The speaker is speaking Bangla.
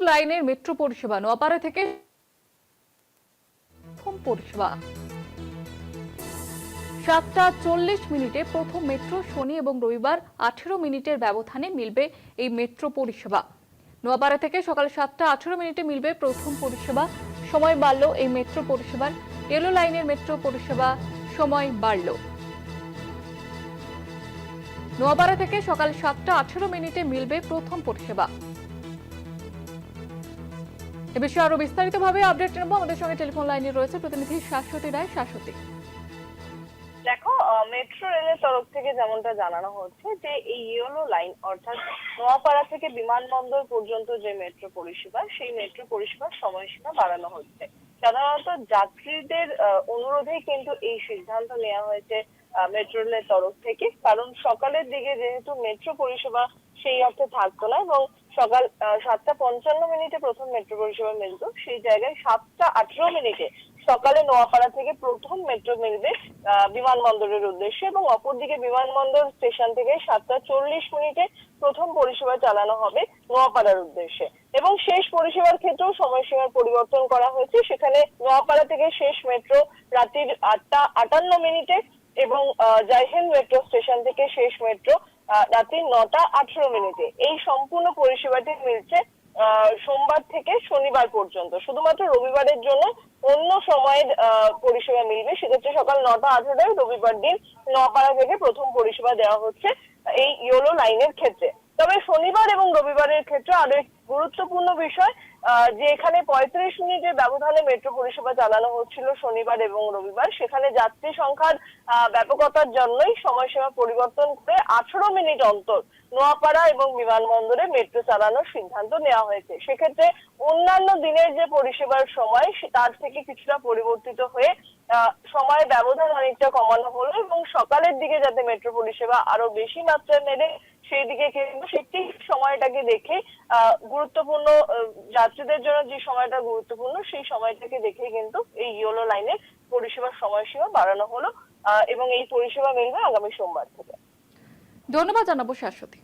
লাইনের মেট্রো পরিষেবা নোয়াপাড়া থেকে প্রথম পরিষেবা 7:40 প্রথম মেট্রো। শনি এবং রবিবার 18 মিনিটের ব্যবধানে মিলবে এই মেট্রো পরিষেবা। নোয়াপাড়া থেকে সকাল 7:18 মিলবে প্রথম পরিষেবা। সময় বাড়ল এই মেট্রো পরিষেবার। ইয়েলো লাইনের মেট্রো পরিষেবা সময় বাড়ল। নোয়াপাড়া থেকে সকাল 7:18 মিলবে প্রথম পরিষেবা। এ বিষয়ে আরো বিস্তারিতভাবে আপডেট নেব। আমাদের সঙ্গে টেলিফোন লাইনে রয়েছে প্রতিনিধি শাশ্বতী রায়। শাশ্বতী, দেখো, মেট্রো রেলের তরফ থেকে যেমনটা জানানো হচ্ছে যে এই ইয়েলো লাইন অর্থাৎ নোয়াপাড়া থেকে বিমানবন্দর পর্যন্ত যে মেট্রো পরিষেবা, সেই মেট্রো পরিষেবার সময়সীমা বাড়ানো হচ্ছে। সাধারণত যাত্রীদের অনুরোধেই কিন্তু এই সিদ্ধান্ত নেওয়া হয়েছে মেট্রো রেলের তরফ থেকে, কারণ সকালের দিকে যেহেতু মেট্রো পরিষেবা সেই অর্থে থাকতো না এবং সকাল 7:55 প্রথম মেট্রো পরিষেবা মিলতো, সেই জায়গায় 7:18 সকালে নোয়াপাড়া থেকে প্রথম মেট্রো মিলবে বিমানবন্দরের উদ্দেশ্যে এবং অপরদিকে বিমানবন্দর স্টেশন থেকে 7:40 প্রথম পরিষেবা চালানো হবে নোয়াপাড়ার উদ্দেশ্যে। এবং শেষ পরিষেবার ক্ষেত্রেও সময়সীমার পরিবর্তন করা হয়েছে। সেখানে নোয়াপাড়া থেকে শেষ মেট্রো রাত্রির 8:58 এবং জাইহিন্দ মেট্রো স্টেশন থেকে শেষ মেট্রো রাত্রি 9:18। এই সম্পূর্ণ পরিষেবাটি মিলছে সোমবার থেকে শনিবার পর্যন্ত। শুধুমাত্র রবিবারের জন্য অন্য সময়ের পরিষেবা মিলবে। সেক্ষেত্রে সকাল 9:18টায় রবিবার দিন নোয়াপাড়া থেকে প্রথম পরিষেবা দেওয়া হচ্ছে এই ইয়েলো লাইনের ক্ষেত্রে। তবে শনিবার এবং রবিবারের ক্ষেত্রে আরো এক গুরুত্বপূর্ণ বিষয়, যে এখানে 35 মিনিটের ব্যবধানে মেট্রো পরিষেবা চালানো হচ্ছিল শনিবার এবং রবিবার, সেখানে যাত্রী সংখ্যার ব্যাপকতার জন্যই সময়সীমা পরিবর্তন করে 18 মিনিট অন্তর নোয়াপাড়া এবং বিমানবন্দরে মেট্রো চালানোর সিদ্ধান্ত নেওয়া হয়েছে। সেক্ষেত্রে অন্যান্য দিনের যে পরিষেবার সময় তার থেকে কিছুটা পরিবর্তিত হয়ে সময়ের ব্যবধান অনেকটা কমানো হলো এবং সকালের দিকে যাতে মেট্রো পরিষেবা আরো বেশি মাত্রায় মেলে সেই দিকে কিন্তু সেই সময়টাকে দেখে গুরুত্বপূর্ণ যাত্রীদের জন্য যে সময়টা গুরুত্বপূর্ণ সেই সময়টাকে দেখে কিন্তু এই ইয়েলো লাইনের পরিষেবার সময়সীমা বাড়ানো হলো এবং এই পরিষেবা মিলবে আগামী সোমবার থেকে। ধন্যবাদ জানাবো শাশ্বতী।